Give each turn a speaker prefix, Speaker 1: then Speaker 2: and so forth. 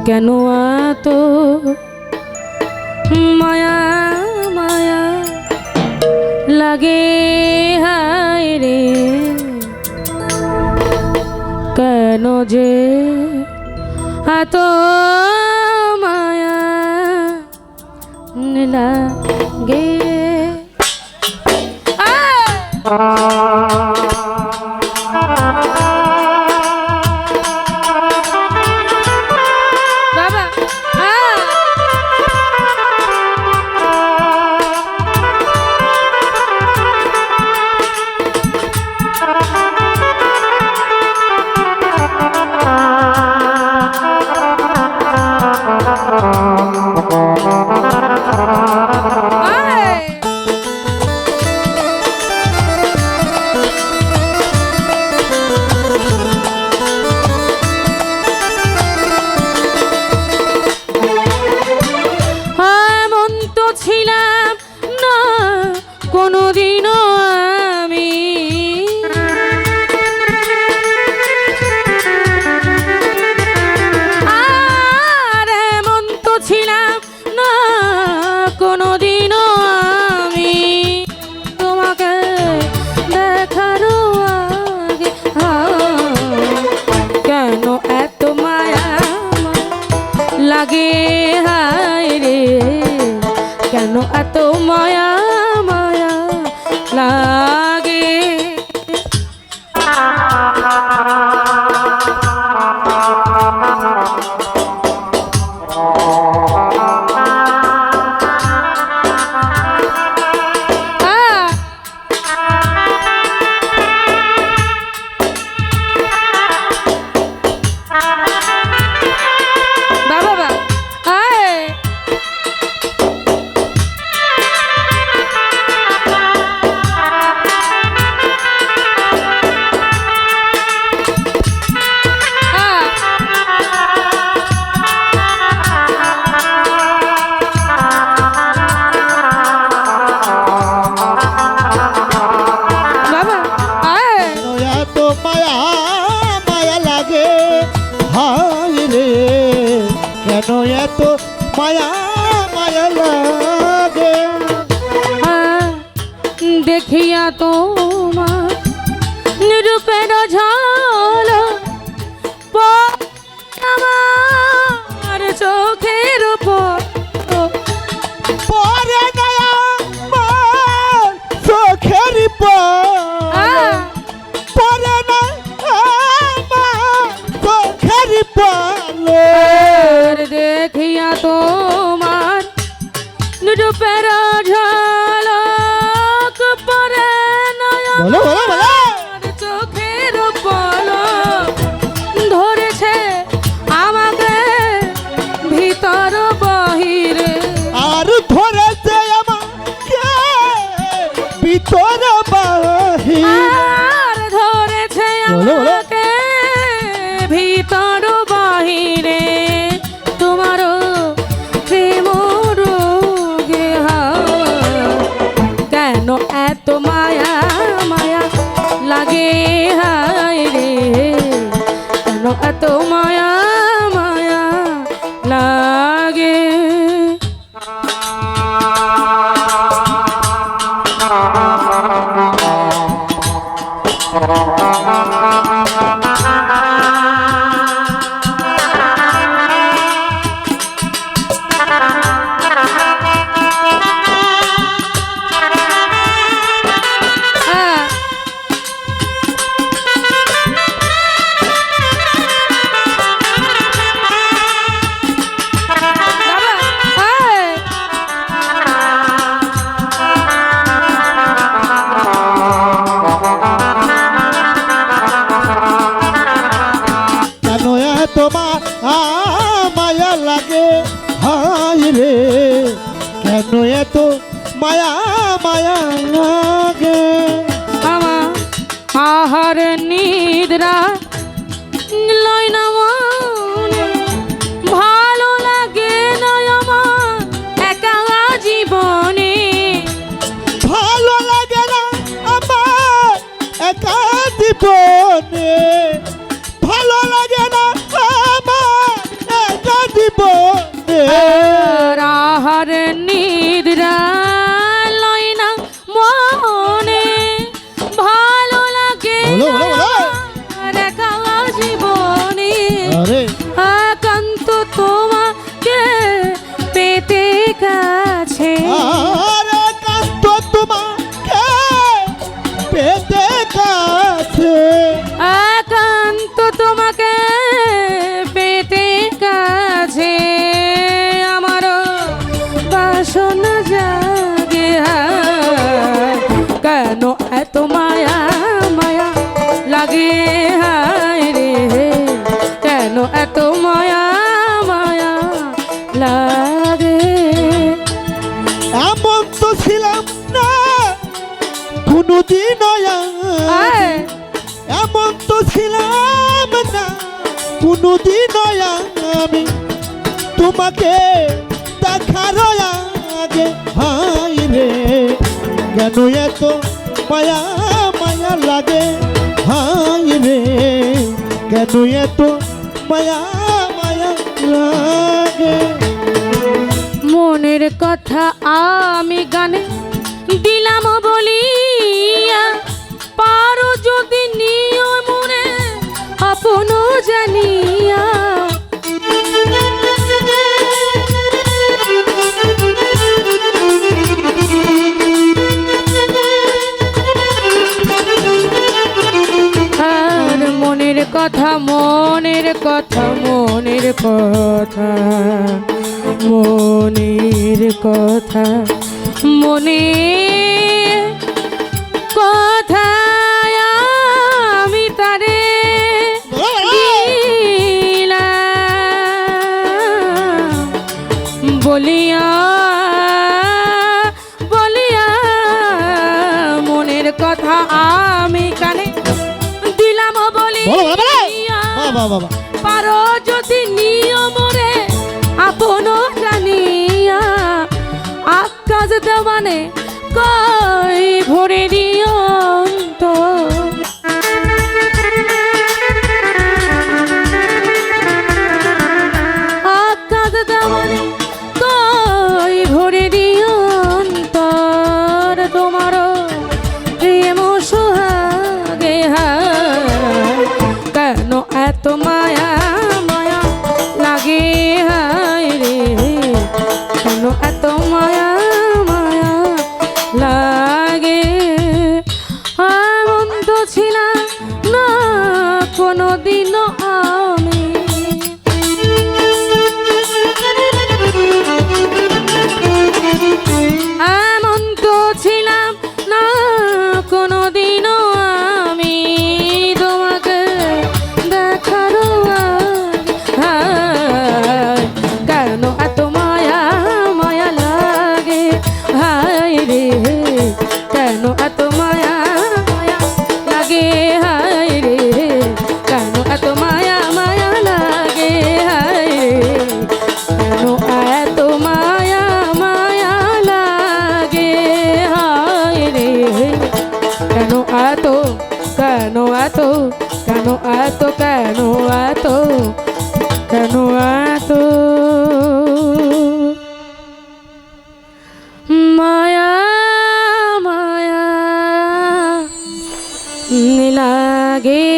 Speaker 1: কেন এত মায়া মায়া লাগে হায় রে, কেন যে এত মায়া লাগে। লাগে হায় রে, কেন এত মায়া মায়া লাগে।
Speaker 2: কেন এত মায়া মায়া লাগে,
Speaker 1: দেখিয়া তোমার নিরূপের ঝলক আমার চোখের উপর
Speaker 2: পরে নয়া চোখের পরে না চোখের পালে,
Speaker 1: দেখিয়া তোমার নিরূপের ঝলক পরে নয়ন চোখের পলক ধরেছে আমাকে ভিতর বাহিরে,
Speaker 2: আর ধরেছে আমাকে ভিতর বাহিরে,
Speaker 1: আর ধরেছে আমাকে ভিতর বাহিরে, তোমারও প্রেম রোগে কেন এত মায়া মায়া লাগে হায় রে, কেন এত মায়া মায়া লাগে।
Speaker 2: তোমার মায়া লাগে হায় রে, কেন এত মায়া মায়া লাগে,
Speaker 1: আমার আহার নিদ্রা লয় না মনে, ভালো লাগে না আমার একা জীবনে,
Speaker 2: ভালো লাগে না আমার একা জীবনে, ভালো লাগে না আমার একা
Speaker 1: আহার নিদ্রা লয় না মনে, ভালো লাগে
Speaker 2: বলো, বলো, বলো।
Speaker 1: দেখা জীবনে
Speaker 2: আরে
Speaker 1: একান্ত তোমাকে পেতে কাছে,
Speaker 2: আরে কান্ত তোমাকে পেতে কাছে,
Speaker 1: একান্ত তোমাকে পেতে কাছে আমার বাসনা জাগে হায়, কেন এত মায়া মায়া লাগে হায় রে, কেন এত মায়া মায়া লাগে।
Speaker 2: এমন তো ছিলাম না কোনোদিন
Speaker 1: আয়,
Speaker 2: এমন তো ছিলাম না কোনোদিন আমি তোমাকে দেখার আগে হাই রে, কেন এত মায়া মায়া লাগে হাই রে, কেন এত মায়া মায়া লাগে।
Speaker 1: মনের কথা আমি গানে দিলাম বলিয়া, পারো যদি নিয় মনে আপন জানিয়া, আর মনের কথা মনের কথা মনের কথা মনের কথা মনে কথা আমি তারে দিলাম বলিয়া বলিয়া, মনের কথা আমি কানে দিলাম বলিয়া,
Speaker 2: বাবা
Speaker 1: পারো যদি নিয়মরে আপন জানিয়া, আকাশ দেওয়ানে কই ভরে দিও তো, আকাশ দেওয়ানে কই ভরে দিও অন্তর, তোমার প্রেম সোহাগে হায়, কেন এত মায়া মায়া লাগে হায় রে, কেন এত মায়া মায়া লাগে। এমন তো ছিলাম না কোনোদিনও আমি, এমন তো ছিলাম না কোনোদিনও আমি তোমাকে দেখার হায়, কেন এত মায়া মায়া লাগে হায় রে, কেন এত মায়া মায়া লাগে হায় রে, কেন এত মায়া মায়া লাগে হায় রে, কেন এত মায়া মায়া লাগে হায় রে, কেন এত কেন এত কেন এত কেন এত কেন এত মায়া মায়া লাগে।